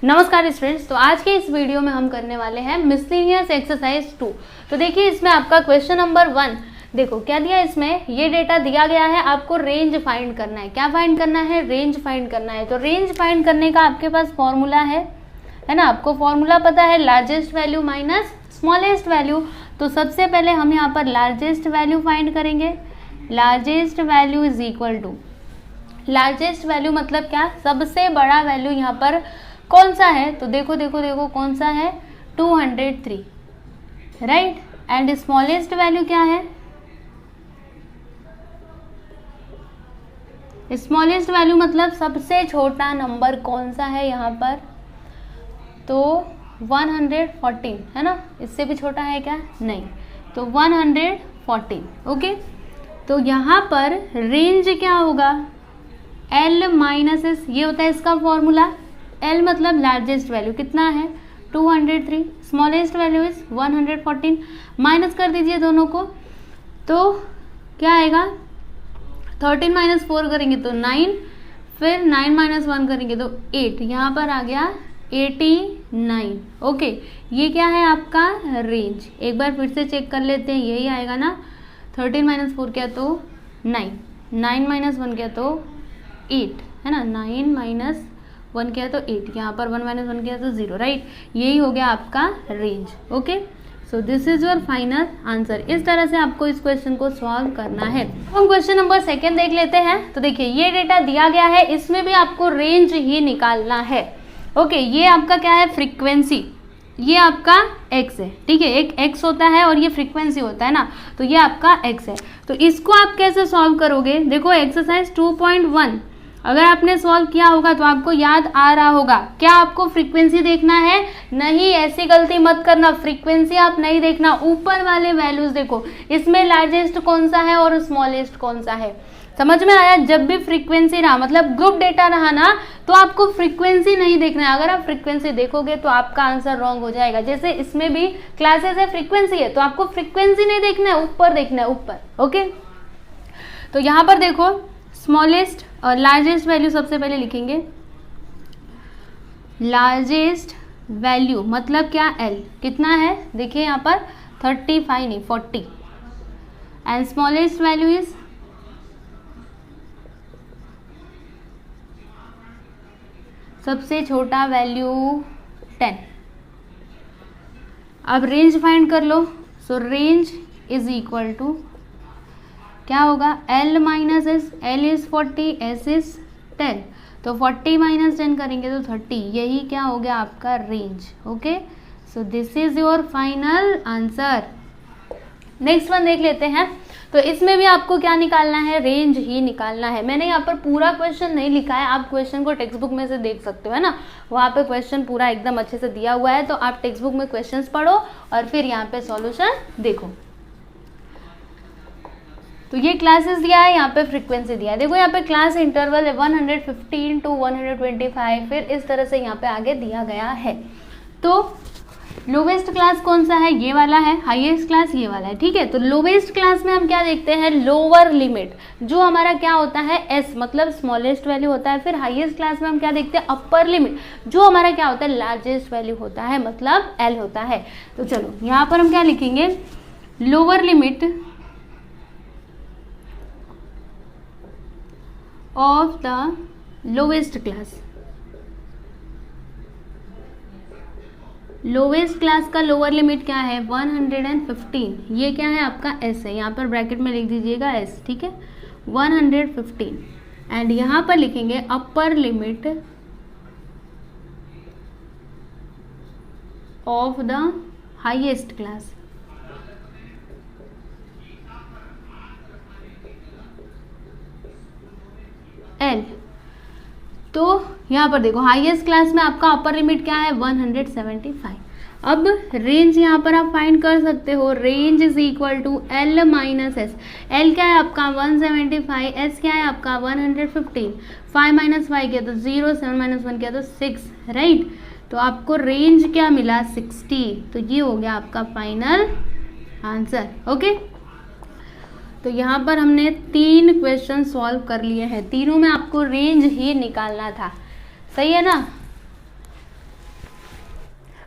नमस्कार स्टूडेंट्स, तो आज के इस वीडियो में हम करने वाले हैं मिसलेनियस एक्सरसाइज 2। तो देखिए इसमें आपका क्वेश्चन नंबर 1, देखो क्या दिया है इसमें, ये डेटा दिया गया है, आपको रेंज फाइंड करना है। क्या फाइंड करना है? रेंज फाइंड करना है। तो रेंज फाइंड करने का आपके पास फॉर्मूला है ना, आपको फॉर्मूला पता है, largest value minus smallest value. तो सबसे पहले हम यहाँ पर लार्जेस्ट वैल्यू फाइंड करेंगे। Largest value is equal to, largest value मतलब क्या, सबसे बड़ा वैल्यू यहाँ पर कौन सा है, तो देखो देखो देखो कौन सा है, 203, राइट। एंड स्मॉलेस्ट वैल्यू क्या है, स्मॉलेस्ट वैल्यू मतलब सबसे छोटा नंबर कौन सा है यहाँ पर, तो 114 है ना, इससे भी छोटा है क्या, नहीं, तो 114। ओके, तो यहाँ पर रेंज क्या होगा, L माइनस एस, ये होता है इसका फॉर्मूला। L मतलब लार्जेस्ट वैल्यू कितना है, 203, स्मॉलेस्ट वैल्यू इज 114। माइनस कर दीजिए दोनों को, तो क्या आएगा, 13 माइनस 4 करेंगे तो 9, फिर 9 माइनस 1 करेंगे तो 8, यहाँ पर आ गया 89। ओके, ये क्या है आपका रेंज। एक बार फिर से चेक कर लेते हैं, यही आएगा ना, 13 माइनस 4 क्या तो 9, 9 माइनस 1 क्या तो 8 है ना, 9 माइनस 1 क्या तो 8, यहाँ पर 1 माइनस 1 क्या तो 0, राइट। यही हो गया आपका range. Okay, so this is your final answer. इस तरह से आपको इस क्वेश्चन को सॉल्व करना है। हम क्वेश्चन नंबर 2 देख लेते हैं। तो देखिए ये डेटा दिया गया है, इसमें भी आपको रेंज ही निकालना है। ओके, ये आपका क्या है, फ्रीक्वेंसी, ये आपका x है, ठीक है, एक x होता है और ये फ्रीक्वेंसी होता है ना, तो ये आपका x है। तो इसको आप कैसे सॉल्व करोगे, देखो एक्सरसाइज 2.1 अगर आपने सॉल्व किया होगा तो आपको याद आ रहा होगा। क्या आपको फ्रीक्वेंसी देखना है? नहीं, ऐसी गलती मत करना, फ्रीक्वेंसी आप नहीं देखना, ऊपर वाले वैल्यूज देखो, इसमें लार्जेस्ट कौन सा है और स्मॉलेस्ट कौन सा है। समझ में आया? जब भी फ्रीक्वेंसी रहा मतलब ग्रुप डेटा रहा ना, तो आपको फ्रीक्वेंसी नहीं देखना है। अगर आप फ्रीक्वेंसी देखोगे तो आपका आंसर रॉन्ग हो जाएगा। जैसे इसमें भी क्लासेस है, फ्रीक्वेंसी है, तो आपको फ्रीक्वेंसी नहीं देखना है, ऊपर देखना है, ऊपर। ओके, तो यहाँ पर देखो स्मॉलेस्ट और लार्जेस्ट वैल्यू सबसे पहले लिखेंगे। लार्जेस्ट वैल्यू मतलब क्या, L कितना है, देखिए यहाँ पर 35 नहीं 40, एंड स्मॉलेस्ट वैल्यू इज, सबसे छोटा वैल्यू 10। अब रेंज फाइंड कर लो। So range is equal to क्या होगा, L minus S, L is 40, S is 10, तो 40 माइनस 10 करेंगे तो 30, यही क्या हो गया आपका range. Okay, so this is your final answer. Next one देख लेते हैं। तो इसमें भी आपको क्या निकालना है, रेंज ही निकालना है। मैंने यहाँ पर पूरा क्वेश्चन नहीं लिखा है, आप क्वेश्चन को टेक्स्ट बुक में से देख सकते हो, है ना, वहाँ पे क्वेश्चन पूरा एकदम अच्छे से दिया हुआ है। तो आप टेक्स्ट बुक में क्वेश्चंस पढ़ो और फिर यहाँ पे सॉल्यूशन देखो। तो ये क्लासेस दिया है, यहाँ पे फ्रीक्वेंसी दिया है, देखो यहाँ पे क्लास इंटरवल है 115 to 125, फिर इस तरह से यहाँ पे आगे दिया गया है। तो लोवेस्ट क्लास कौन सा है, ये वाला है, हाईएस्ट क्लास ये वाला है, ठीक है। तो लोवेस्ट क्लास में हम क्या देखते हैं, लोअर लिमिट, जो हमारा क्या होता है S मतलब स्मॉलेस्ट वैल्यू होता है। फिर हाईएस्ट क्लास में हम क्या देखते हैं, अपर लिमिट, जो हमारा क्या होता है, लार्जेस्ट वैल्यू होता है, मतलब L होता है। तो चलो यहाँ पर हम क्या लिखेंगे, lower limit of the lowest class। Lowest class का लोअर लिमिट क्या है, 115, ये क्या है आपका S है, यहाँ पर ब्रैकेट में लिख दीजिएगा S, ठीक है, 115। एंड यहाँ पर लिखेंगे upper limit of the highest class. L, तो यहाँ पर देखो हाईएस्ट क्लास में आपका अपर लिमिट क्या है, 175। अब रेंज यहाँ पर आप फाइंड कर सकते हो, range is equal to L minus S. L क्या है आपका 175, S क्या है आपका 115, 5 माइनस 5 किया तो 0, 7 माइनस 1 किया तो 6, राइट। तो आपको रेंज क्या मिला, 60। तो ये हो गया आपका फाइनल आंसर। ओके, तो यहाँ पर हमने 3 क्वेश्चन सॉल्व कर लिए हैं, तीनों में आपको रेंज ही निकालना था, सही है ना।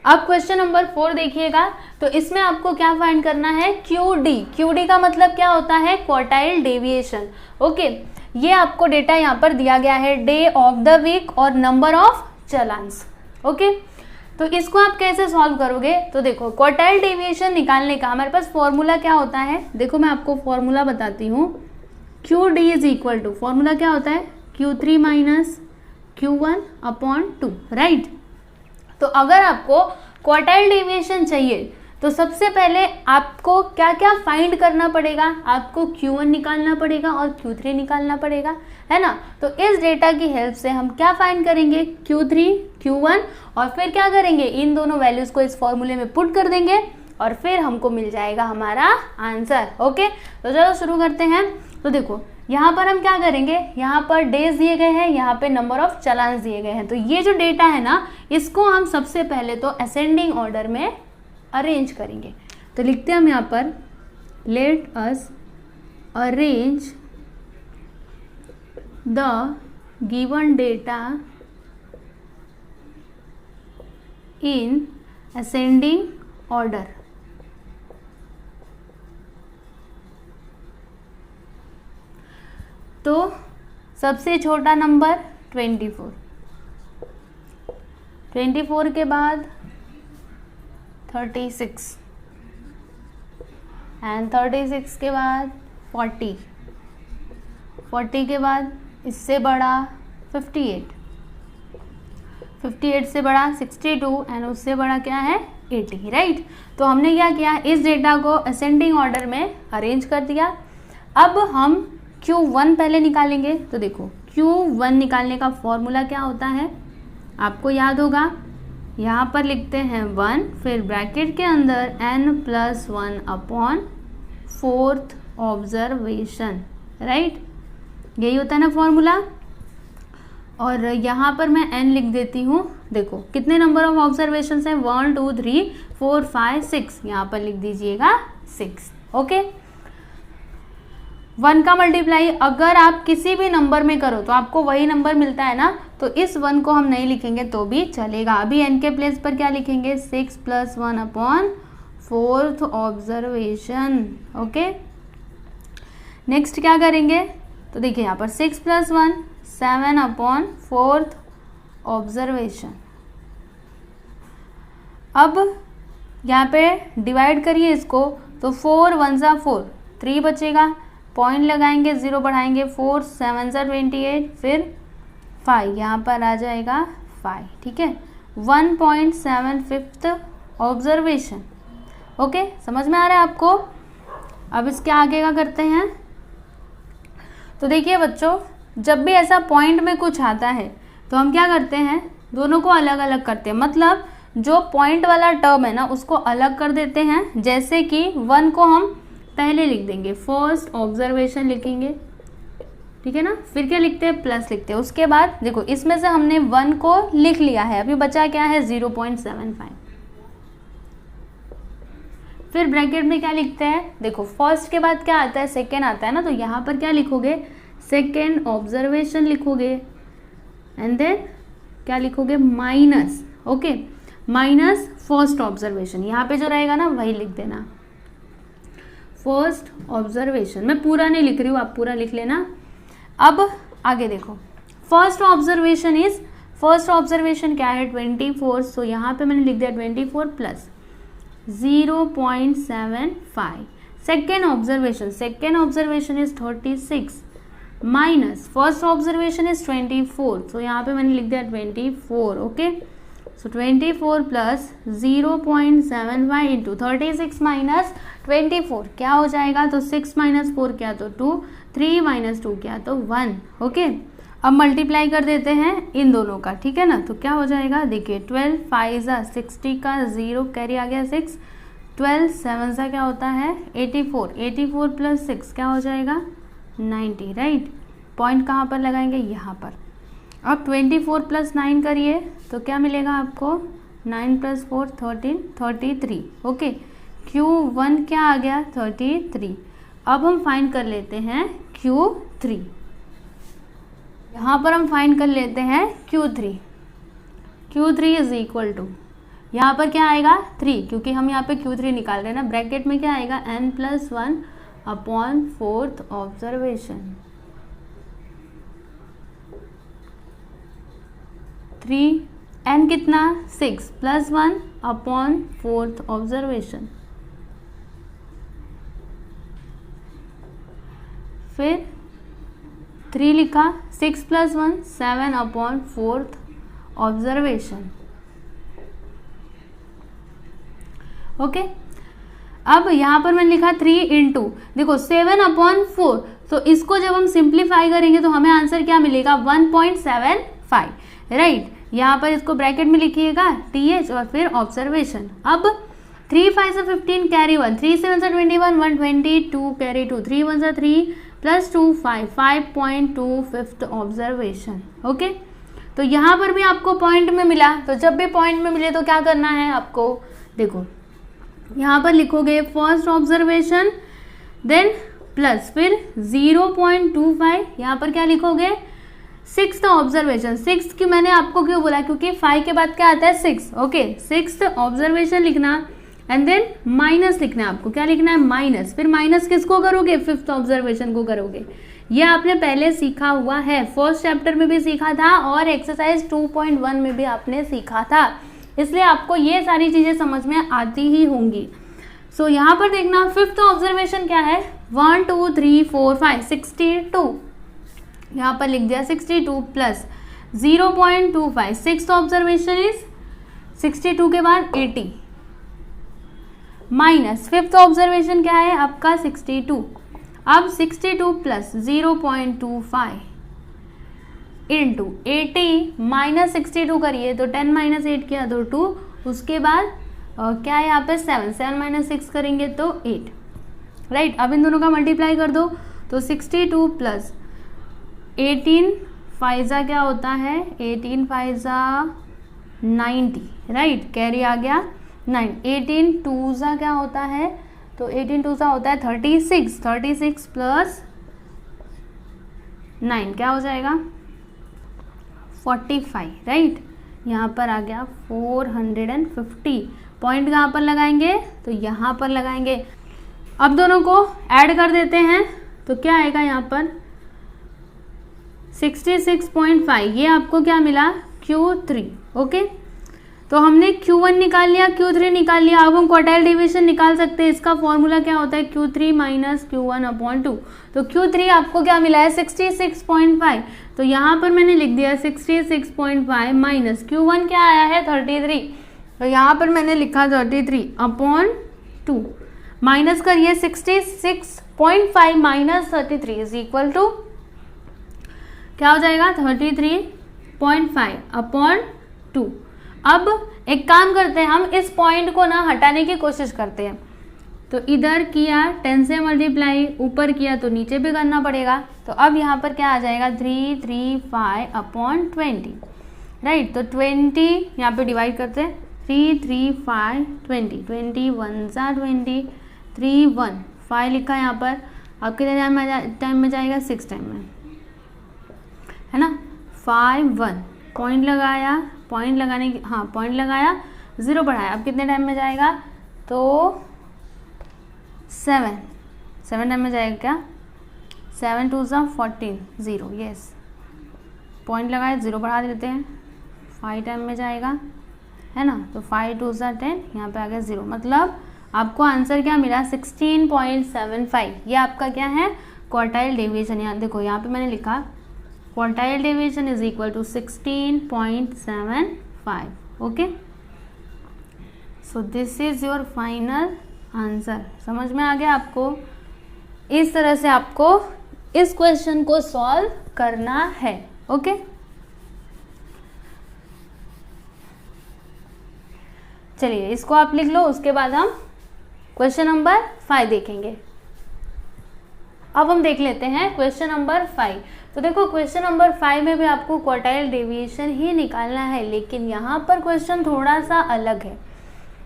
अब क्वेश्चन नंबर 4 देखिएगा, तो इसमें आपको क्या फाइंड करना है, QD। QD का मतलब क्या होता है, क्वार्टाइल डेविएशन। ओके, ये आपको डेटा यहाँ पर दिया गया है, डे ऑफ द वीक और नंबर ऑफ चलान्स। ओके, तो इसको आप कैसे सॉल्व करोगे, तो देखो क्वार्टाइल डेविएशन निकालने का हमारे पास फॉर्मूला क्या होता है, देखो मैं आपको फॉर्मूला बताती हूँ। QD is equal to, formula क्या होता है, Q3 minus Q1 upon 2, right. तो अगर आपको क्वार्टाइल डेविएशन चाहिए तो सबसे पहले आपको क्या क्या फाइंड करना पड़ेगा, आपको Q1 निकालना पड़ेगा और Q3 निकालना पड़ेगा, है ना। तो इस डेटा की हेल्प से हम क्या फाइंड करेंगे, Q3 Q1, और फिर क्या करेंगे, इन दोनों वैल्यूज को इस फॉर्मूले में पुट कर देंगे और फिर हमको मिल जाएगा हमारा आंसर। ओके, तो चलो शुरू करते हैं। तो देखो यहाँ पर हम क्या करेंगे, यहाँ पर डेज दिए गए हैं, यहाँ पे नंबर ऑफ चलान्स दिए गए हैं। तो ये जो डेटा है ना, इसको हम सबसे पहले तो असेंडिंग ऑर्डर में अरेंज करेंगे। तो लिखते हैं हम यहाँ पर, let us arrange the given data in ascending order. तो सबसे छोटा नंबर 24, 24 के बाद 36 एंड 36 के बाद 40, 40 के बाद इससे बड़ा 58, 58 से बड़ा 62 एंड उससे बड़ा क्या है 80, राइट। तो हमने क्या किया, इस डेटा को असेंडिंग ऑर्डर में अरेंज कर दिया। अब हम Q1 पहले निकालेंगे। तो देखो Q1 निकालने का फॉर्मूला क्या होता है, आपको याद होगा, यहाँ पर लिखते हैं 1, फिर ब्रैकेट के अंदर n+1 upon 4th observation, right, यही होता है ना फॉर्मूला। और यहाँ पर मैं n लिख देती हूँ। देखो कितने नंबर ऑफ ऑब्जर्वेशन हैं, 1 2 3 4 5 6, यहाँ पर लिख दीजिएगा 6। ओके, 1 का मल्टीप्लाई अगर आप किसी भी नंबर में करो तो आपको वही नंबर मिलता है ना, तो इस 1 को हम नहीं लिखेंगे तो भी चलेगा। अभी n के प्लेस पर क्या लिखेंगे, 6 + 1 upon 4th observation. Okay, next क्या करेंगे, तो देखिए यहाँ पर 6 + 1 7 अपॉन 4th ऑब्जर्वेशन। अब यहाँ पे डिवाइड करिए इसको, तो 4 1 = 4, 3 बचेगा, पॉइंट लगाएंगे, 0 बढ़ाएंगे, 4 7 = 28, फिर 5 यहाँ पर आ जाएगा 5, ठीक है, 1.75th ऑब्जर्वेशन। ओके, समझ में आ रहा है आपको। अब इसके आगे क्या करते हैं, तो देखिए बच्चों, जब भी ऐसा पॉइंट में कुछ आता है तो हम क्या करते हैं, दोनों को अलग अलग करते हैं। मतलब जो पॉइंट वाला टर्म है ना उसको अलग कर देते हैं। जैसे कि 1 को हम पहले लिख देंगे, फर्स्ट ऑब्जर्वेशन लिखेंगे, ठीक है ना, फिर क्या लिखते हैं, प्लस लिखते हैं। उसके बाद देखो इसमें से हमने 1 को लिख लिया है, अभी बचा क्या है 0.75, फिर ब्रैकेट में क्या लिखते हैं, देखो फर्स्ट के बाद क्या आता है, सेकेंड आता है ना, तो यहाँ पर क्या लिखोगे, सेकेंड ऑब्जर्वेशन लिखोगे एंड देन क्या लिखोगे, minus, okay, minus first observation, यहाँ पे जो रहेगा ना वही लिख देना, फर्स्ट ऑब्जर्वेशन। मैं पूरा नहीं लिख रही हूँ, आप पूरा लिख लेना। अब आगे देखो, फर्स्ट ऑब्जर्वेशन क्या है, 24, सो यहाँ पे मैंने लिख दिया 24 plus 0.75। Second observation is 36 minus first observation is 24, सो यहाँ पे मैंने लिख दिया 24। ओके, सो 24 प्लस 0.75 इंटू 36 माइनस 24 क्या हो जाएगा, तो 6 - 4 क्या तो 2, 3 - 2 क्या तो 1। ओके, अब मल्टीप्लाई कर देते हैं इन दोनों का, ठीक है ना, तो क्या हो जाएगा, देखिए 12 5 = 60 का 0 कैरी आ गया 6, 12 7 सा क्या होता है 84, 84 प्लस 6 क्या हो जाएगा 90, राइट। पॉइंट कहाँ पर लगाएंगे, यहाँ पर। अब 24 प्लस 9 करिए तो क्या मिलेगा आपको, 9 + 4 13, 33। ओके, Q1 क्या आ गया 33। अब हम फाइंड कर लेते हैं Q3, यहाँ पर हम फाइंड कर लेते हैं Q3 इज इक्वल टू, यहाँ पर क्या आएगा 3, क्योंकि हम यहाँ पे Q3 निकाल रहे हैं ना। ब्रैकेट में क्या आएगा n+1 upon 4th observation, 3 n कितना 6 + 1 अपॉन 4th ऑब्जर्वेशन, फिर 3 लिखा, 6 + 1 7 अपॉन 4th ऑब्जर्वेशन। ओके, अब यहाँ पर मैंने लिखा 3 × देखो 7 अपॉन 4, तो इसको जब हम सिंप्लीफाई करेंगे तो हमें आंसर क्या मिलेगा 1.75, राइट। यहाँ पर इसको ब्रैकेट में लिखिएगा TH और फिर ऑब्जर्वेशन। अब 3 × 5 = 15 carry 1, 3 × 7 = 21 122 carry 2, 3 × 1 = 3 + 2 5 5.2 5th observation. Okay, तो यहाँ पर भी आपको पॉइंट में मिला, तो जब भी पॉइंट में मिले तो क्या करना है आपको, देखो यहाँ पर लिखोगे फर्स्ट ऑब्जर्वेशन, देन प्लस फिर 0.25, यहाँ पर क्या लिखोगे 6th ऑब्जर्वेशन। 6 की मैंने आपको क्यों बोला, क्योंकि 5 के बाद क्या आता है 6। ओके, 6th ऑब्जर्वेशन लिखना एंड देन माइनस लिखना है आपको। क्या लिखना है माइनस, फिर माइनस किसको करोगे 5th ऑब्जर्वेशन को करोगे। ये आपने पहले सीखा हुआ है, फर्स्ट चैप्टर में भी सीखा था और एक्सरसाइज 2.1 में भी आपने सीखा था, इसलिए आपको ये सारी चीजें समझ में आती ही होंगी। सो यहाँ पर देखना 5th ऑब्जर्वेशन क्या है 1 2 3 4 5 62, यहाँ पर लिख दिया 62 प्लस 0.25, 6th ऑब्जर्वेशन इज 62 के बाद 80 माइनस 5th ऑब्जर्वेशन क्या है आपका 62। अब 62 प्लस 0.25 इंटू 80 माइनस 62 करिए तो 10 - 8 किया तो 2, उसके बाद क्या है यहाँ पे 7 7 - 6 करेंगे तो 8, राइट। अब इन दोनों का मल्टीप्लाई कर दो तो 62 प्लस 18 फाइजा क्या होता है 18 फाइजा 90, राइट, कैरी आ गया 9, 18 2 क्या होता है, तो 18 2 होता है 36, 36 प्लस 9 क्या हो जाएगा 45, राइट। यहाँ पर आ गया 450। पॉइंट कहाँ पर लगाएंगे, तो यहाँ पर लगाएंगे। अब दोनों को ऐड कर देते हैं तो क्या आएगा यहाँ पर 66.5, ये आपको क्या मिला Q3। ओके, तो हमने Q1 निकाल लिया, Q3 निकाल लिया। अब हम क्वार्टाइल डिवीजन निकाल सकते हैं, इसका फॉर्मूला क्या होता है Q3 - Q1/2। तो Q3 आपको क्या मिला है 66.5, तो यहाँ पर मैंने लिख दिया 66.5 माइनस Q1 क्या आया है 33, तो यहाँ पर मैंने लिखा 33/2 माइनस करिए 66.5 माइनस 33 इज इक्वल टू क्या हो जाएगा 33.5/2। अब एक काम करते हैं, हम इस पॉइंट को ना हटाने की कोशिश करते हैं। तो इधर किया 10 से मल्टीप्लाई, ऊपर किया तो नीचे भी करना पड़ेगा। तो अब यहाँ पर क्या आ जाएगा 335/20, राइट। तो 20 यहाँ पे डिवाइड करते हैं 335 20, 20 1 20, 3 1 5 लिखा यहाँ पर। अब कितने टाइम में जाएगा 6 टाइम में, है ना। 5 1 पॉइंट लगाया, पॉइंट लगाने की पॉइंट लगाया 0 बढ़ाया, अब कितने टाइम में जाएगा तो 7 टाइम में जाएगा क्या 7 2 14 0, यस। पॉइंट लगाया 0 बढ़ा देते हैं 5 टाइम में जाएगा, है ना। तो 5 2 10, यहाँ पे आ गया 0, मतलब आपको आंसर क्या मिला 16.75। ये आपका क्या है क्वार्टाइल डिवीजन। यहाँ देखो, यहाँ पे मैंने लिखा quartile division is equal to 16.75। Okay, so this is your final answer. समझ में आ गया आपको। इस तरह से आपको इस क्वेश्चन को सॉल्व करना है। ओके, चलिए इसको आप लिख लो, उसके बाद हम क्वेश्चन नंबर 5 देखेंगे। अब हम देख लेते हैं क्वेश्चन नंबर 5। तो देखो क्वेश्चन नंबर 5 में भी आपको क्वार्टाइल डेविएशन ही निकालना है, लेकिन यहाँ पर क्वेश्चन थोड़ा सा अलग है।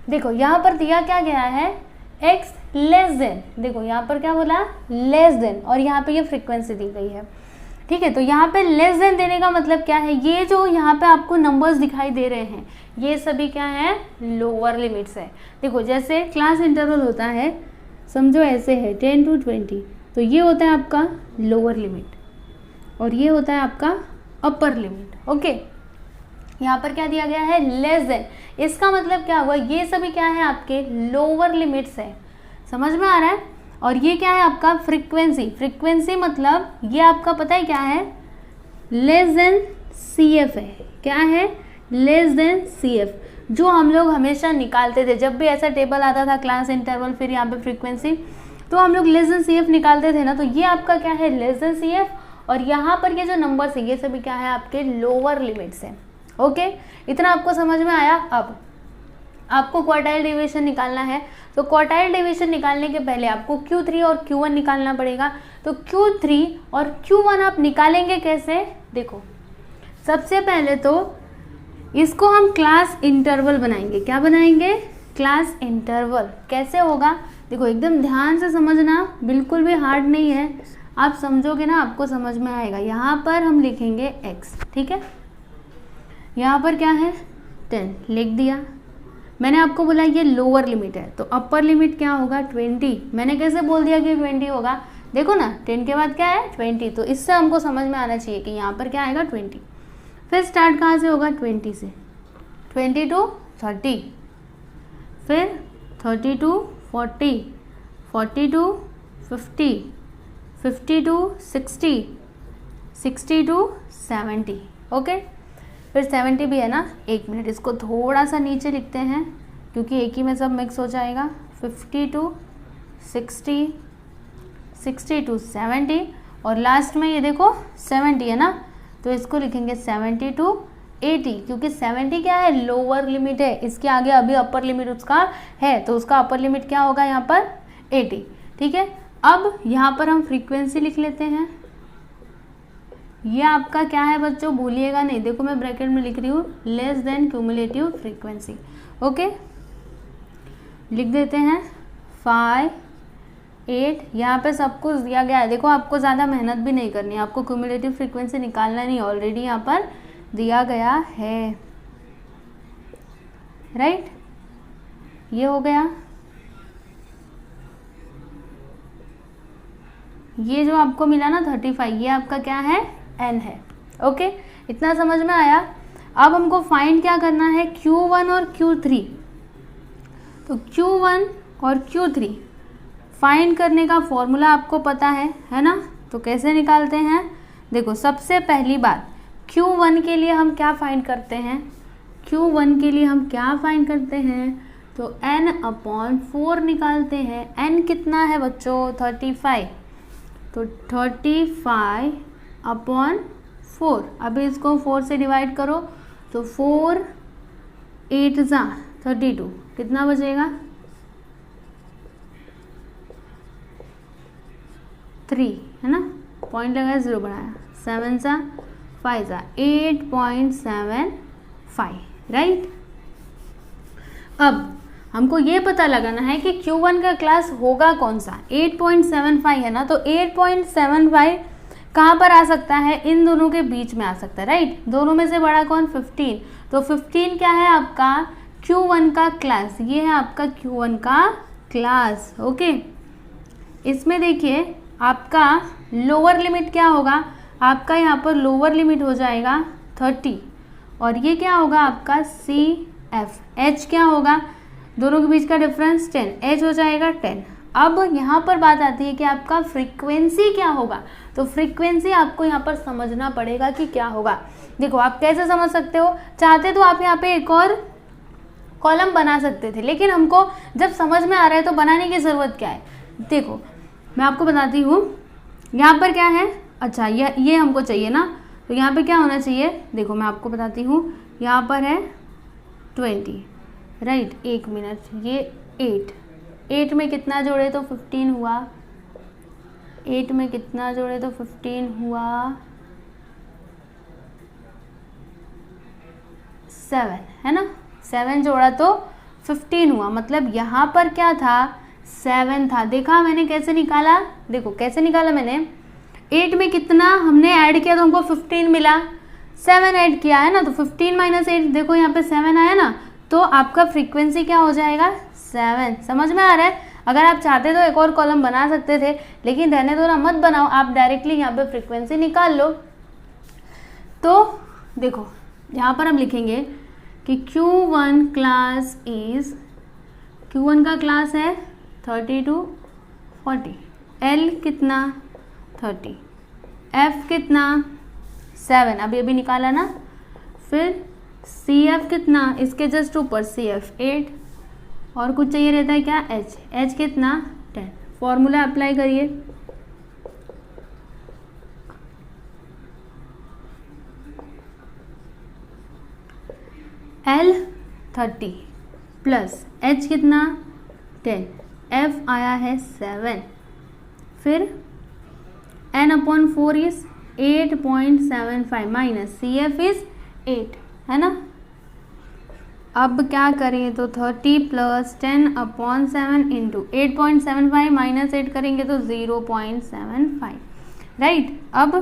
देखो यहाँ पर दिया क्या गया है x लेस देन, देखो यहाँ पर क्या बोला लेस देन, और यहाँ पे ये फ्रीक्वेंसी दी गई है, ठीक है। तो यहाँ पे लेस देन देने का मतलब क्या है, ये जो यहाँ पे आपको नंबर्स दिखाई दे रहे हैं ये सभी क्या है, लोअर लिमिट्स है। देखो जैसे क्लास इंटरवल होता है, समझो ऐसे है 10 to 20, तो ये होता है आपका लोअर लिमिट और ये होता है आपका अपर लिमिट। ओके, यहाँ पर क्या दिया गया है, लेस देन, इसका मतलब क्या हुआ, ये सभी क्या है आपके लोअर लिमिट्स है, समझ में आ रहा है। और ये क्या है आपका फ्रीक्वेंसी, फ्रीक्वेंसी मतलब ये आपका पता है क्या है, लेस देन CF है, क्या है, लेस देन CF, जो हम लोग हमेशा निकालते थे जब भी ऐसा टेबल आता था क्लास इंटरवल फिर यहाँ पे फ्रीक्वेंसी, तो हम लोग लेस देन CF निकालते थे ना, तो ये आपका क्या है लेस देन CF और यहाँ पर ये जो नंबर्स है ये सभी क्या है आपके लोअर लिमिट्स है। ओके, इतना आपको समझ में आया। अब आपको क्वार्टाइल डेविएशन निकालना है, तो क्वार्टाइल डेविएशन निकालने के पहले आपको Q3 और Q1 निकालना पड़ेगा। तो Q3 और Q1 आप निकालेंगे कैसे, देखो सबसे पहले तो इसको हम क्लास इंटरवल बनाएंगे, क्या बनाएंगे, क्लास इंटरवल। कैसे होगा, देखो एकदम ध्यान से समझना, बिल्कुल भी हार्ड नहीं है, आप समझोगे ना आपको समझ में आएगा। यहाँ पर हम लिखेंगे x, ठीक है, यहाँ पर क्या है 10 लिख दिया। मैंने आपको बोला ये लोअर लिमिट है, तो अपर लिमिट क्या होगा 20। मैंने कैसे बोल दिया कि 20 होगा, देखो ना 10 के बाद क्या है 20, तो इससे हमको समझ में आना चाहिए कि यहाँ पर क्या आएगा 20। फिर स्टार्ट कहाँ से होगा 20 से, 20 to 30, फिर 30 to 40, 40 to 50, 50 to 60, 60 to 70। Okay, फिर 70 भी है ना, एक मिनट इसको थोड़ा सा नीचे लिखते हैं क्योंकि एक ही में सब मिक्स हो जाएगा। 50 to 60, 60 to 70 और लास्ट में ये देखो 70 है ना, तो इसको लिखेंगे 70 to 80, क्योंकि 70 क्या है लोअर लिमिट है, इसके आगे अभी अपर लिमिट उसका है, तो उसका अपर लिमिट क्या होगा यहाँ पर 80। ठीक है, अब यहाँ पर हम फ्रीक्वेंसी लिख लेते हैं। ये आपका क्या है बच्चों, भूलिएगा नहीं, देखो मैं ब्रैकेट में लिख रही हूँ less than cumulative frequency. Okay, लिख देते हैं 5, 8, यहाँ पे सब कुछ दिया गया है। देखो आपको ज़्यादा मेहनत भी नहीं करनी है, आपको क्यूमुलेटिव फ्रीक्वेंसी निकालना नहीं, ऑलरेडी यहाँ पर दिया गया है, राइट। ये हो गया, ये जो आपको मिला ना 35, ये आपका क्या है n है। ओके, इतना समझ में आया। अब हमको फाइंड क्या करना है, Q1 और Q3। तो Q1 और Q3 फाइंड करने का फॉर्मूला आपको पता है ना, तो कैसे निकालते हैं, देखो सबसे पहली बात Q1 के लिए हम क्या फाइंड करते हैं, Q1 के लिए हम क्या फाइंड करते हैं, तो n/4 निकालते हैं। n कितना है बच्चों 35, तो 35/4। अभी इसको 4 से डिवाइड करो तो 4 8 जा 32, कितना बचेगा 3, है ना, पॉइंट लगाया 0 बनाया, 7 जा 5 जा 8.75, राइट। अब हमको ये पता लगाना है कि Q1 का क्लास होगा कौन सा, 8.75 है ना, तो 8.75 कहाँ पर आ सकता है, इन दोनों के बीच में आ सकता है, राइट। दोनों में से बड़ा कौन 15, तो 15 क्या है आपका Q1 का क्लास, ये है आपका Q1 का क्लास। ओके, इसमें देखिए आपका लोअर लिमिट क्या होगा, आपका यहाँ पर लोअर लिमिट हो जाएगा 30 और ये क्या होगा आपका CF, H क्या होगा, दोनों के बीच का डिफरेंस 10, H हो जाएगा 10। अब यहाँ पर बात आती है कि आपका फ्रीक्वेंसी क्या होगा, तो फ्रीक्वेंसी आपको यहाँ पर समझना पड़ेगा कि क्या होगा। देखो आप कैसे समझ सकते हो, चाहते तो आप यहाँ पे एक और कॉलम बना सकते थे, लेकिन हमको जब समझ में आ रहा है तो बनाने की ज़रूरत क्या है। देखो मैं आपको बताती हूँ, यहाँ पर क्या है, अच्छा ये हमको चाहिए ना, तो यहाँ पे क्या होना चाहिए, देखो मैं आपको बताती हूँ, यहाँ पर है 20, राइट, 1 मिनट, ये 8 में कितना जोड़े तो 15 हुआ, 8 में कितना जोड़े तो 15 हुआ 7, है ना, 7 जोड़ा तो 15 हुआ, मतलब यहाँ पर क्या था 7 था। देखा मैंने कैसे निकाला, देखो कैसे निकाला मैंने, 8 में कितना हमने ऐड किया तो हमको 15 मिला, 7 ऐड किया है ना, तो 15 माइनस 8 देखो यहाँ पे 7 आया ना, तो आपका फ्रीक्वेंसी क्या हो जाएगा 7। समझ में आ रहा है? अगर आप चाहते तो एक और कॉलम बना सकते थे, लेकिन रहने दो ना, मत बनाओ, आप डायरेक्टली यहाँ पे फ्रीक्वेंसी निकाल लो। तो देखो यहाँ पर हम लिखेंगे कि Q1 क्लास इज, Q1 का क्लास है 30 to 40, L कितना 30, F कितना 7, अभी निकाला ना, फिर CF कितना, इसके जस्ट ऊपर CF 8, और कुछ चाहिए रहता है क्या H कितना 10। फॉर्मूला अप्लाई करिए, L 30 प्लस H कितना 10, F आया है 7, फिर N/4 is 8.75 minus CF is 8, है ना। अब क्या करें तो 30 प्लस 10/7 इंटू 8.75 माइनस 8 करेंगे तो 0.75, राइट। अब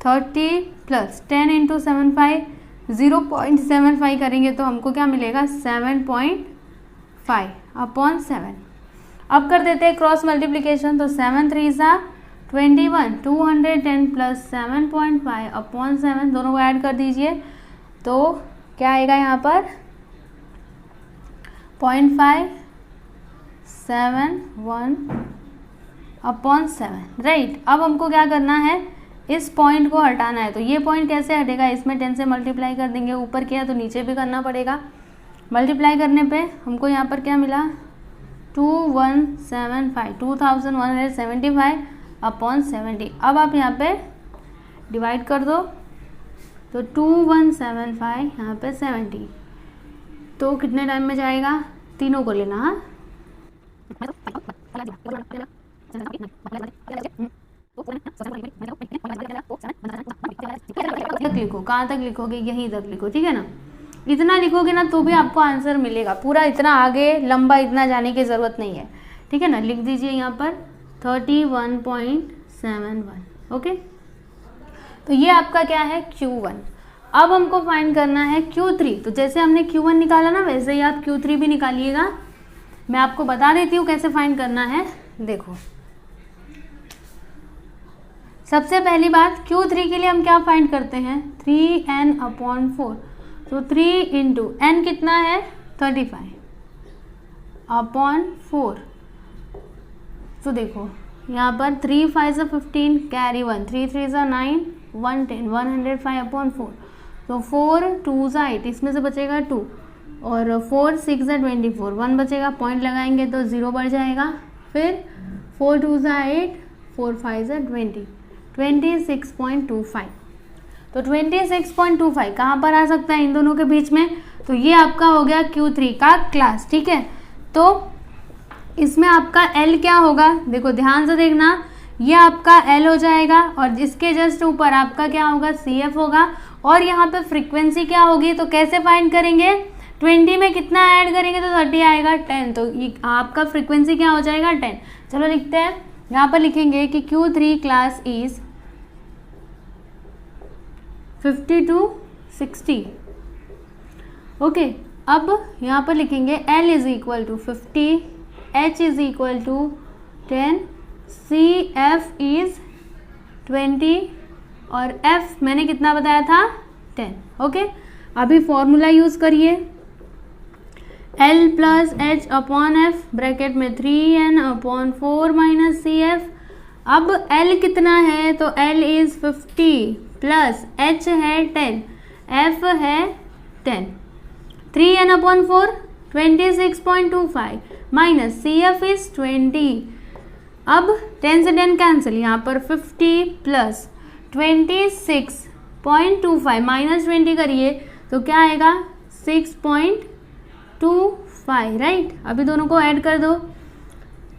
30 प्लस 10 इंटू 75 0.75 करेंगे तो हमको क्या मिलेगा 7.5/7। अब कर देते हैं क्रॉस मल्टीप्लिकेशन, तो 7 3 21, 210 प्लस 7.5/7 दोनों को ऐड कर दीजिए, तो क्या आएगा यहाँ पर 0.571/7, राइट। अब हमको क्या करना है, इस पॉइंट को हटाना है, तो ये पॉइंट कैसे हटेगा, इसमें 10 से मल्टीप्लाई कर देंगे, ऊपर किया तो नीचे भी करना पड़ेगा। मल्टीप्लाई करने पे हमको यहाँ पर क्या मिला 2175/70। अब आप यहाँ पे डिवाइड कर दो, तो 2175 यहाँ पे 70, तो कितने टाइम में जाएगा, तीनों को लेना, हाँ लिखो, कहाँ तक लिखोगे, यहीं तक लिखो, ठीक है ना। इतना लिखोगे ना तो भी आपको आंसर मिलेगा, पूरा इतना आगे लंबा इतना जाने की ज़रूरत नहीं है, ठीक है ना। लिख दीजिए यहाँ पर 31.71, ओके। तो ये आपका क्या है Q1। अब हमको फाइंड करना है Q3, तो जैसे हमने Q1 निकाला ना वैसे ही आप Q3 भी निकालिएगा। मैं आपको बता देती हूँ कैसे फाइंड करना है। देखो सबसे पहली बात Q3 के लिए हम क्या फाइंड करते हैं 3n/4, तो 3 इंटू n कितना है 35/4। तो देखो यहाँ पर 3 5 15 कैरी 1, 3 3 9 110, 105/4, तो 4 2 8, इसमें से बचेगा 2, और 4 6 24, 1 बचेगा, पॉइंट लगाएंगे तो 0 बढ़ जाएगा, फिर 4 2 8, 4 5 20, 26.25। तो 26.25 कहाँ पर आ सकता है इन दोनों के बीच में, तो ये आपका हो गया Q3 का क्लास, ठीक है। तो इसमें आपका L क्या होगा, देखो ध्यान से देखना, ये आपका L हो जाएगा, और इसके जस्ट ऊपर आपका क्या होगा CF होगा, और यहाँ पे फ्रीक्वेंसी क्या होगी, तो कैसे फाइंड करेंगे 20 में कितना ऐड करेंगे तो 30 आएगा 10, तो ये आपका फ्रीक्वेंसी क्या हो जाएगा 10। चलो लिखते हैं, यहाँ पर लिखेंगे कि Q3 class is 50 to 60, okay. अब यहाँ पर लिखेंगे L is equal to 50, H is equal to 10, CF is 20, और F मैंने कितना बताया था 10, ओके। अभी फॉर्मूला यूज करिए, L प्लस H/F ब्रैकेट में 3n/4 माइनस CF। अब L कितना है, तो L इज 50 प्लस H है 10, F है 10, 3n/4 26.25 माइनस CF इज 20। अब 10 से 10 कैंसिल, यहाँ पर 50 प्लस 26.25 माइनस 20 करिए तो क्या आएगा 6.25, राइट। अभी दोनों को ऐड कर दो,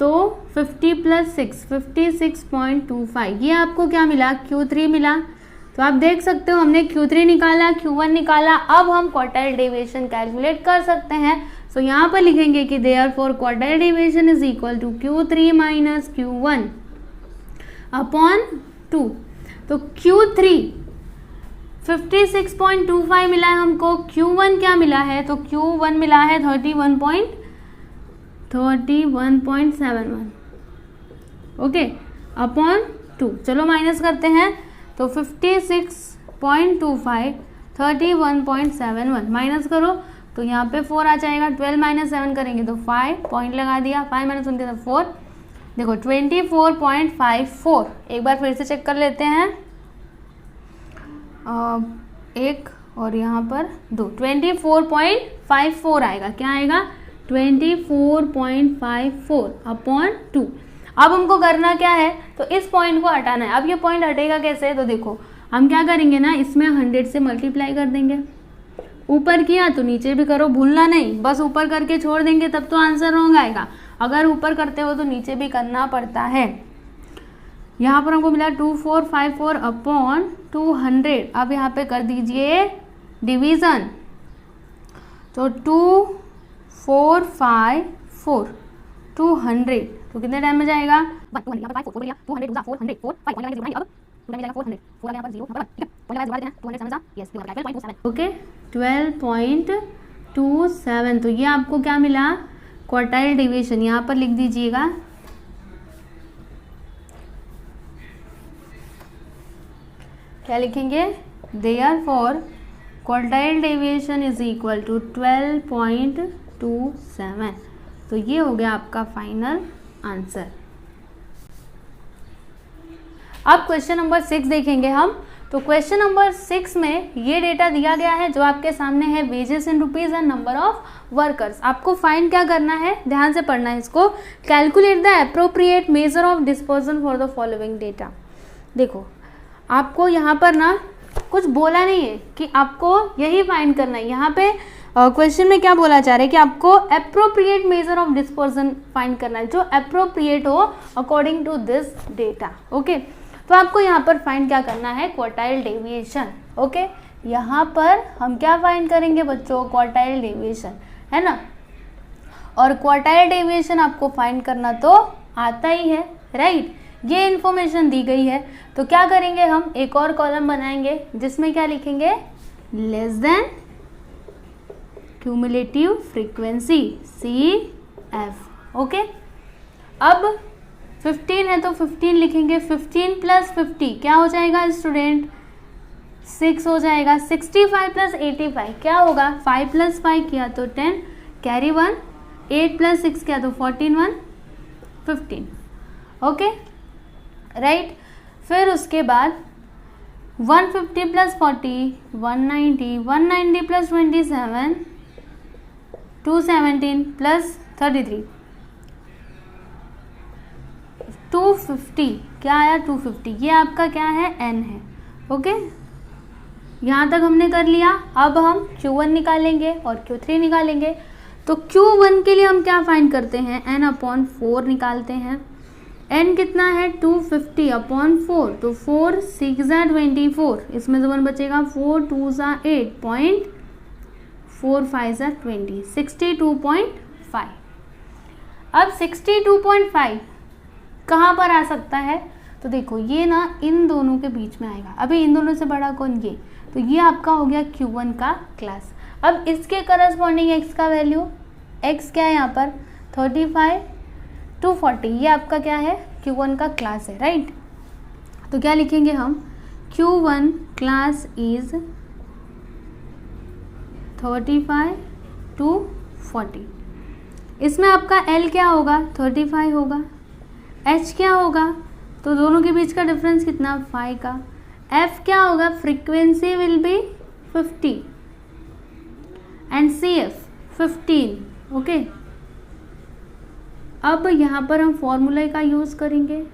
तो 50 प्लस 6 56.25, ये आपको क्या मिला Q3 मिला। तो आप देख सकते हो हमने Q3 निकाला, Q1 निकाला, अब हम क्वार्टाइल डेविएशन कैलकुलेट कर सकते हैं। सो यहाँ पर लिखेंगे कि therefore quartile deviation is equal to Q3 minus Q1 upon 2। तो Q3 56.25 मिला है हमको, Q1 क्या मिला है, तो Q1 मिला है 31.71 ओके अपॉन 2। चलो माइनस करते हैं, तो 56.25 31.71 माइनस करो तो यहाँ पे 4 आ जाएगा। 12 माइनस 7 करेंगे तो 5 पॉइंट लगा दिया, 5 माइनस 1 के तो 4, देखो 24.54। एक बार फिर से चेक कर लेते हैं, एक और यहाँ पर 2, 24.54 आएगा। क्या आएगा, 24.54 अपॉन 2। अब हमको करना क्या है, तो इस पॉइंट को हटाना है। अब ये पॉइंट हटेगा कैसे, तो देखो हम क्या करेंगे ना, इसमें 100 से मल्टीप्लाई कर देंगे। ऊपर किया तो नीचे भी करो, भूलना नहीं, बस ऊपर करके छोड़ देंगे तब तो आंसर रॉन्ग आएगा। अगर ऊपर करते हो तो नीचे भी करना पड़ता है। यहाँ पर हमको मिला 2454 अपॉन 200। अब यहाँ पे कर दीजिए डिवीजन, तो 2454 200 तो कितने टाइम में जाएगा, 12.27। तो ये आपको क्या मिला, क्वार्टाइल डिवीजन। यहाँ पर लिख दीजिएगा, क्या लिखेंगे, therefore quartile deviation is equal to 12.27। तो ये हो गया आपका फाइनल आंसर। अब क्वेश्चन नंबर 6 देखेंगे हम। तो क्वेश्चन नंबर 6 में ये डेटा दिया गया है जो आपके सामने है, wages in rupees and number of workers. आपको फाइंड क्या करना है, ध्यान से पढ़ना है इसको। Calculate the appropriate measure of disposal for the following data. देखो आपको यहाँ पर ना कुछ बोला नहीं है कि आपको यही फाइंड करना है। यहाँ पे क्वेश्चन में क्या बोला जा रहा है कि आपको appropriate measure of disposal find करना है, जो एप्रोप्रिएट हो according to this data. Okay, तो आपको यहाँ पर फाइंड क्या करना है, क्वार्टाइल डेविएशन। ओके, यहाँ पर हम क्या फाइंड करेंगे बच्चों, क्वार्टाइल डेविएशन, है ना। और क्वार्टाइल डेविएशन आपको फाइंड करना तो आता ही है, राइट। ये इन्फॉर्मेशन दी गई है, तो क्या करेंगे हम, एक और कॉलम बनाएंगे जिसमें क्या लिखेंगे, less than cumulative frequency CF। Okay, अब 15 है तो 15 लिखेंगे। 15 प्लस 50 क्या हो जाएगा स्टूडेंट, 6 हो जाएगा। 65 प्लस 85 क्या होगा, 5 प्लस 5 किया तो 10, कैरी 1, 8 प्लस 6 किया तो 14, 1 15। Okay right. फिर उसके बाद 150 प्लस 40 190, 190 प्लस 27 217 प्लस 33 250 क्या आया, 250। ये आपका क्या है, n है। ओके, यहाँ तक हमने कर लिया। अब हम Q1 निकालेंगे और Q3 निकालेंगे। तो Q1 के लिए हम क्या फाइंड करते हैं, n/4 निकालते हैं। n कितना है, 250 अपॉन 4, तो 4 6 24, इसमें से 1 बचेगा, 4 2 8 पॉइंट 4 5 20, 62.5। अब 62.5 कहाँ पर आ सकता है, तो देखो ये ना इन दोनों के बीच में आएगा। अभी इन दोनों से बड़ा कौन, ये, तो ये आपका हो गया Q1 का क्लास। अब इसके करस्पॉन्डिंग x का वैल्यू, x क्या है यहाँ पर 35 to 40, ये आपका क्या है, Q1 का क्लास है, राइट। तो क्या लिखेंगे हम, Q1 क्लास इज 35 to 40। इसमें आपका L क्या होगा, 35 होगा। H क्या होगा, तो दोनों के बीच का डिफरेंस कितना, 5 का। F क्या होगा, frequency will be 50 and CF 15। Okay, अब यहाँ पर हम फॉर्मूला का यूज़ करेंगे,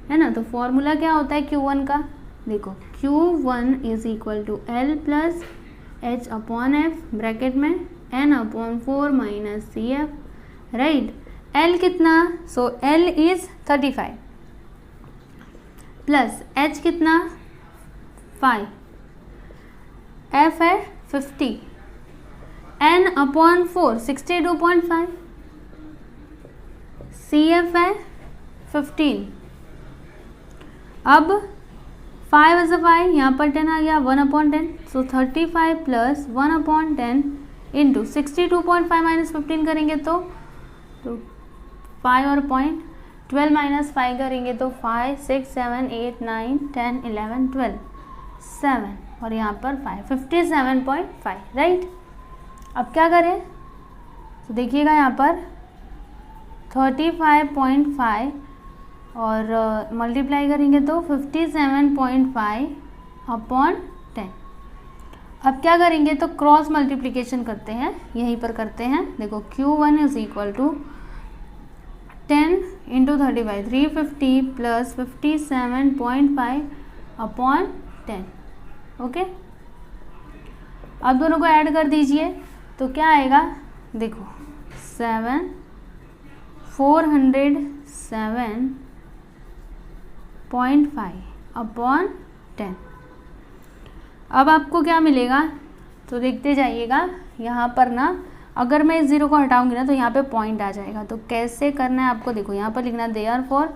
है ना। तो फॉर्मूला क्या होता है Q1 का, देखो Q1 is equal to L plus H upon F, bracket में n/4 minus CF, right. L कितना, so L is 35 plus H कितना 5, F है 50, n/4 62.5, CF है 15। अब 5 इज 5, यहाँ पर 10 आ गया, 1/10, सो 35 प्लस 1/10 इंटू 62.5 माइनस 15 करेंगे तो 5 और पॉइंट, 12 माइनस 5 करेंगे तो 5, 6, 7, 8, 9, 10, 11, 12, 7 और यहाँ पर 5, 57.5, राइट। अब क्या करें, तो देखिएगा यहाँ पर 35.5 और मल्टीप्लाई करेंगे तो 57.5/10। अब क्या करेंगे, तो क्रॉस मल्टीप्लिकेशन करते हैं, यहीं पर करते हैं। देखो Q1 is equal to 10 into 35, 350 plus 57.5/10, okay. अब दोनों को ऐड कर दीजिए तो क्या आएगा, देखो 407.5/10। अब आपको क्या मिलेगा, तो देखते जाइएगा। यहाँ पर ना अगर मैं इस जीरो को हटाऊंगी ना तो यहाँ पे पॉइंट आ जाएगा। तो कैसे करना है आपको, देखो यहाँ पर लिखना therefore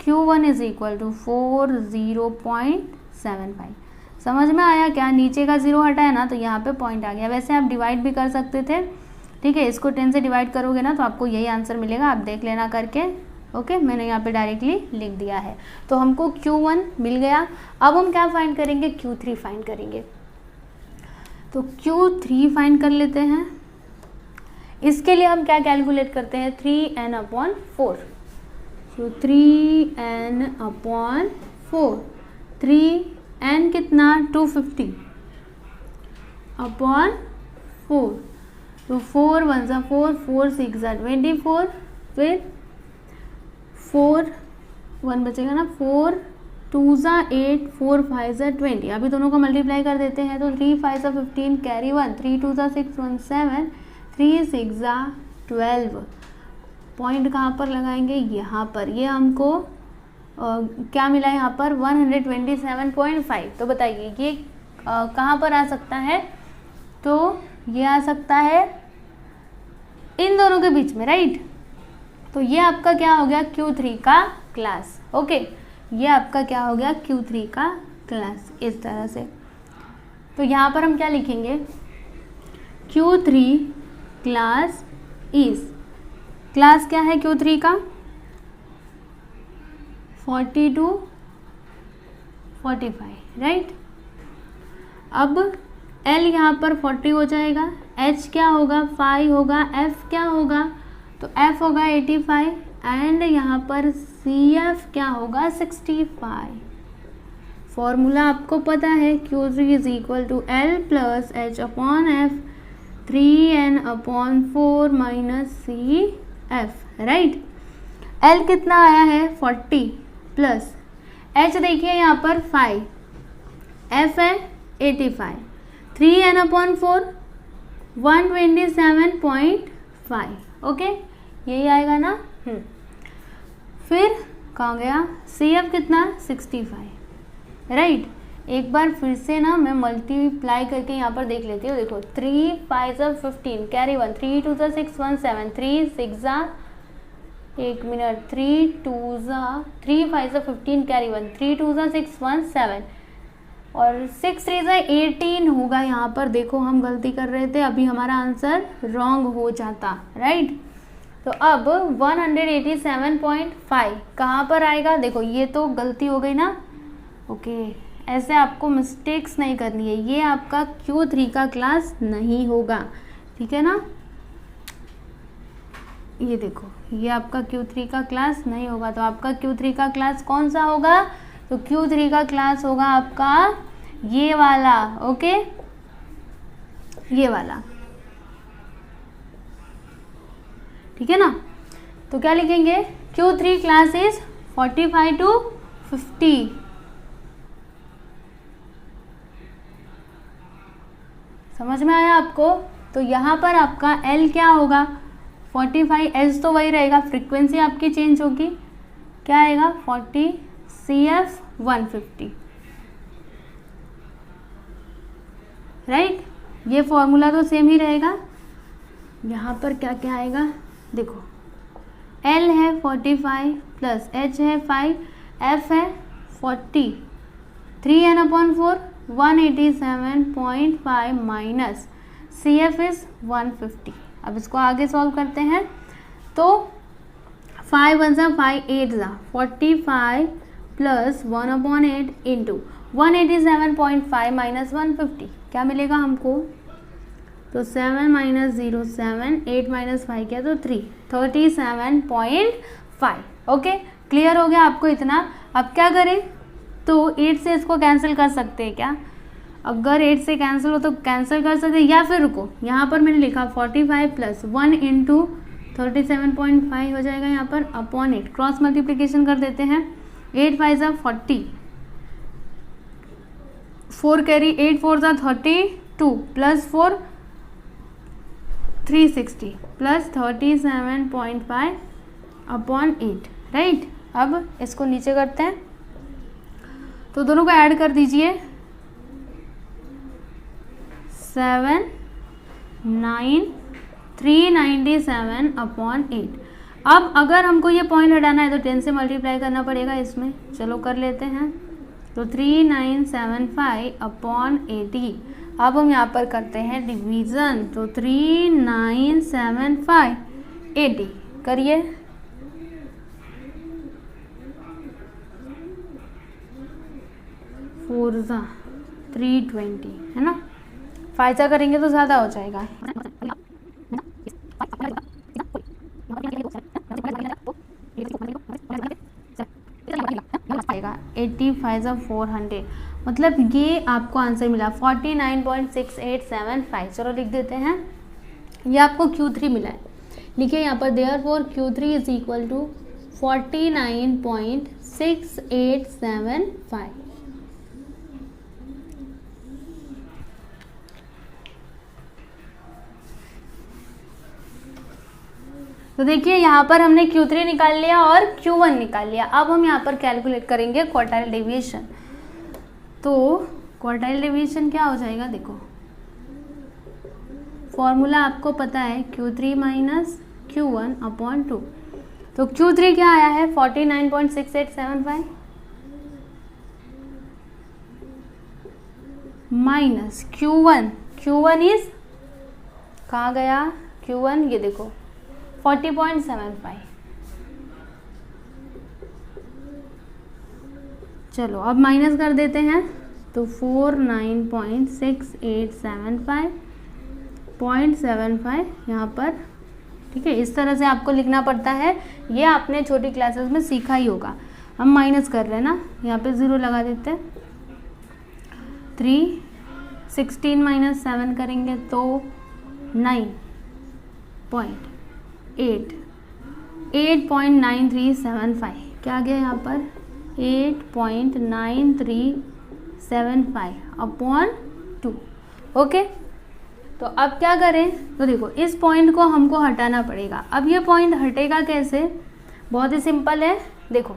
Q1 is equal to 40.75। समझ में आया क्या, नीचे का जीरो हटा है ना तो यहाँ पे पॉइंट आ गया। वैसे आप डिवाइड भी कर सकते थे, ठीक है, इसको 10 से डिवाइड करोगे ना तो आपको यही आंसर मिलेगा, आप देख लेना करके, ओके। मैंने यहाँ पे डायरेक्टली लिख दिया है। तो हमको Q1 मिल गया। अब हम क्या फाइंड करेंगे, Q3 फाइंड करेंगे। तो Q3 फाइंड कर लेते हैं। इसके लिए हम क्या कैलकुलेट करते हैं, 3n/4। तो 3n/4, 3n कितना, 250/4। तो 4 1 सा 4, 4 6 सा 24, फिर 4 1 बचेगा ना, 4 2 सा 8, 4 5 सा 20। अभी दोनों को मल्टीप्लाई कर देते हैं तो 3 5 सा 15, कैरी 1, 3 2 सा 6 1 7, 3 6 सा 12। पॉइंट कहाँ पर लगाएंगे, यहाँ पर। ये हमको क्या मिला यहाँ पर, 127.5। तो बताइए ये कहाँ पर आ सकता है, तो ये आ सकता है इन दोनों के बीच में, राइट। तो ये आपका क्या हो गया, Q3 का क्लास, ओके। ये आपका क्या हो गया, Q3 का क्लास, इस तरह से। तो यहाँ पर हम क्या लिखेंगे, Q3 क्लास इज, क्लास क्या है Q3 का, 40 to 45, राइट। अब L यहाँ पर 40 हो जाएगा, H क्या होगा, 5 होगा, F क्या होगा, तो F होगा 85 एंड यहाँ पर CF क्या होगा, 65। फॉर्मूला आपको पता है, Q3 is equal to L plus H/F, 3n/4 minus CF, right. L कितना आया है, 40 प्लस H देखिए यहाँ पर 5, F है 85, 3n/4 127.5, ओके, यही आएगा ना। फिर कहाँ गया, CF कितना, 65, राइट। एक बार फिर से ना मैं मल्टीप्लाई करके यहाँ पर देख लेती हूँ। देखो 3 5 सा 15, कैरी 1, 3 2 सा 6 1 7, 3 6 सा, एक मिनट, 3 2 सा 3 5 सा 15, कैरी 1, 3 2 सा 6 1 7 और 6 3 सा 18 होगा। यहाँ पर देखो हम गलती कर रहे थे, अभी हमारा आंसर रॉन्ग हो जाता, राइट। तो अब 187.5 कहाँ पर आएगा, देखो ये तो गलती हो गई ना, ओके। ऐसे आपको मिस्टेक्स नहीं करनी है, ये आपका Q3 का क्लास नहीं होगा, ठीक है ना। ये देखो ये आपका Q3 का क्लास नहीं होगा। तो आपका Q3 का क्लास कौन सा होगा, तो Q3 का क्लास होगा आपका ये वाला, ओके, ये वाला, ठीक है ना। तो क्या लिखेंगे, Q3 क्लास इज 45 to 50। समझ में आया आपको। तो यहाँ पर आपका L क्या होगा, 45, H तो वही रहेगा, फ्रीक्वेंसी आपकी चेंज होगी, क्या आएगा 40, CF 150, राइट। ये फॉर्मूला तो सेम ही रहेगा। यहाँ पर क्या क्या आएगा, देखो L है 45 प्लस H है 5, F है 40 3n/4 187.5 माइनस CF इज 150। अब इसको आगे सॉल्व करते हैं तो 5 1 सा 5 8 सा 45 प्लस 1/8 इंटू 187.5 माइनस 150 क्या मिलेगा हमको, तो 7 माइनस 0 7, 8 माइनस 5 क्या तो 3, 37.5। ओके, क्लियर हो गया आपको इतना। अब क्या करें, तो 8 से इसको कैंसिल कर सकते हैं क्या, अगर 8 से कैंसिल हो तो कैंसिल कर सकते हैं, या फिर रुको यहाँ पर मैंने लिखा 45 प्लस 1 इंटू 37.5 हो जाएगा यहाँ पर अपॉन 8, क्रॉस मल्टीप्लिकेशन कर देते हैं। 8 5 सा 40, 4 कैरी 8 4 सा 32 प्लस 4 360 प्लस 37.5 अपॉन 8, राइट। अब इसको नीचे करते हैं तो दोनों को ऐड कर दीजिए, 7 9 397 अपॉन 8। अब अगर हमको ये पॉइंट हटाना है तो 10 से मल्टीप्लाई करना पड़ेगा इसमें, चलो कर लेते हैं। तो 3975 अपॉन 80। अब हम यहाँ पर करते हैं डिवीज़न, तो 3975 80 करिए, फोर्जा 320 है ना, फायदा करेंगे तो ज़्यादा हो जाएगा। 85 400, मतलब ये आपको आंसर मिला 49.6875। चलो लिख देते हैं, ये आपको Q3 मिला है। लिखिए यहाँ पर therefore Q3 is equal to 49.6875। तो देखिए यहाँ पर हमने Q3 निकाल लिया और Q1 निकाल लिया। अब हम यहाँ पर कैलकुलेट करेंगे क्वार्टाइल डेविएशन। तो क्वार्टाइल डेविएशन क्या हो जाएगा, देखो फॉर्मूला आपको पता है Q3 माइनस Q1 अपॉन 2। तो Q3 क्या आया है 49.6875 माइनस Q1 इज कहाँ गया, Q1 ये देखो 40.75। चलो अब माइनस कर देते हैं, तो 49.6875.75 यहाँ पर, ठीक है। इस तरह से आपको लिखना पड़ता है, ये आपने छोटी क्लासेस में सीखा ही होगा। हम माइनस कर रहे हैं ना, यहाँ पे 0 लगा देते हैं। 3 16 माइनस 7 करेंगे तो 8.9375 क्या आ गया यहाँ पर 8.9375 अपॉन 2। ओके, तो अब क्या करें, तो देखो इस पॉइंट को हमको हटाना पड़ेगा। अब ये पॉइंट हटेगा कैसे, बहुत ही सिंपल है। देखो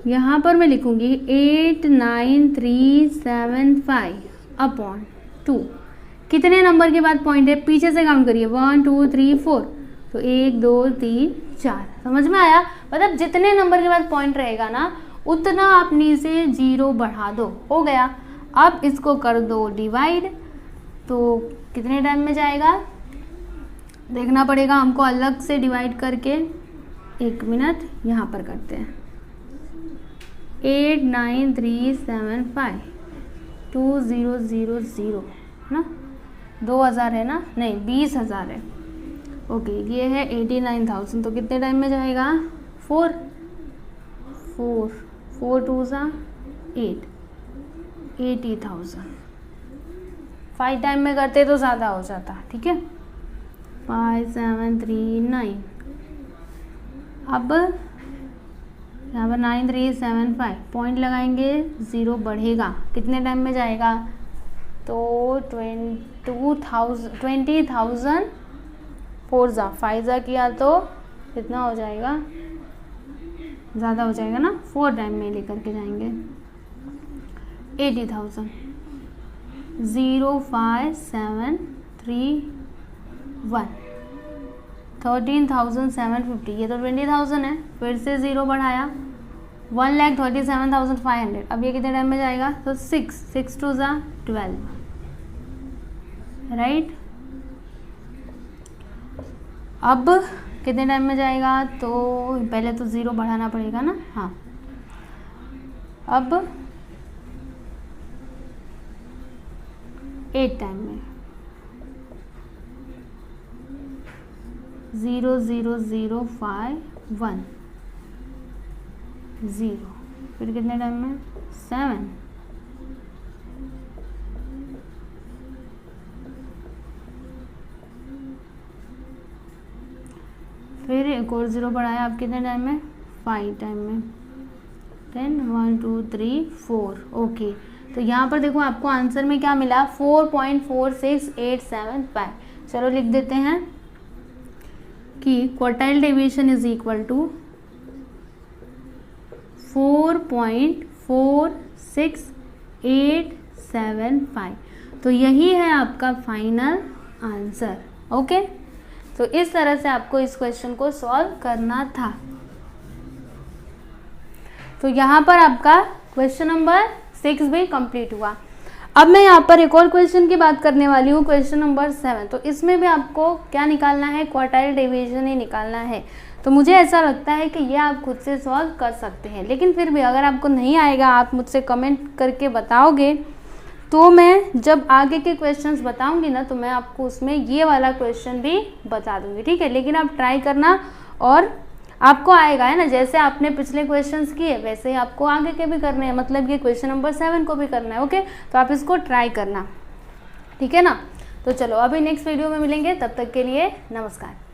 यहाँ पर मैं लिखूंगी 89375 अपॉन 2। कितने नंबर के बाद पॉइंट है, पीछे से काउंट करिए 1 2 3 4, तो 1 2 3 4। समझ में आया, मतलब जितने नंबर के बाद पॉइंट रहेगा ना उतना आप नीचे 0 बढ़ा दो, हो गया। अब इसको कर दो डिवाइड, तो कितने टाइम में जाएगा देखना पड़ेगा हमको, अलग से डिवाइड करके। 1 मिनट यहाँ पर करते हैं, 89375 2000 ना, 2000 है ना, नहीं 20,000 है। ओके, ये है 89,000, तो कितने टाइम में जाएगा 4 2 सा 8, 80,000। 5 टाइम में करते तो ज़्यादा हो जाता, ठीक है। 5739, अब यहाँ पर 9375 पॉइंट लगाएंगे, 0 बढ़ेगा, कितने टाइम में जाएगा, तो 20,000 4 ज़ा 5 ज़ा किया तो कितना हो जाएगा, ज़्यादा हो जाएगा ना, 4 टाइम में लेकर के जाएंगे। 80,000 05731 13,750, ये तो 20,000 है, फिर से 0 बढ़ाया 1,37,500। अब ये कितने टाइम में जाएगा? तो 6 2 ज़ा 12, राइट। अब कितने टाइम में जाएगा? तो पहले तो 0 बढ़ाना पड़ेगा ना, हाँ। अब 8 टाइम में 0 0 0 5 1 0, फिर कितने टाइम में? 7, फिर एक और 0 बढ़ाया आप कितने टाइम में? 5 टाइम में, 10 1 2 3 4, ओके। तो यहाँ पर देखो आपको आंसर में क्या मिला? 4.46875। चलो लिख देते हैं कि quartile deviation is equal to 4.46875। तो यही है आपका फाइनल आंसर, ओके। तो इस तरह से आपको इस क्वेश्चन को सॉल्व करना था। तो यहाँ पर आपका क्वेश्चन नंबर 6 भी कंप्लीट हुआ। अब मैं यहाँ पर एक और क्वेश्चन की बात करने वाली हूँ, क्वेश्चन नंबर 7। तो इसमें भी आपको क्या निकालना है? क्वार्टाइल डेविएशन ही निकालना है। तो मुझे ऐसा लगता है कि ये आप खुद से सॉल्व कर सकते हैं, लेकिन फिर भी अगर आपको नहीं आएगा, आप मुझसे कमेंट करके बताओगे, तो मैं जब आगे के क्वेश्चंस बताऊंगी ना, तो मैं आपको उसमें ये वाला क्वेश्चन भी बता दूंगी, ठीक है। लेकिन आप ट्राई करना और आपको आएगा, है ना। जैसे आपने पिछले क्वेश्चंस किए वैसे ही आपको आगे के भी करने हैं, मतलब ये क्वेश्चन नंबर 7 को भी करना है, ओके। तो आप इसको ट्राई करना, ठीक है ना। तो चलो अभी नेक्स्ट वीडियो में मिलेंगे, तब तक के लिए नमस्कार।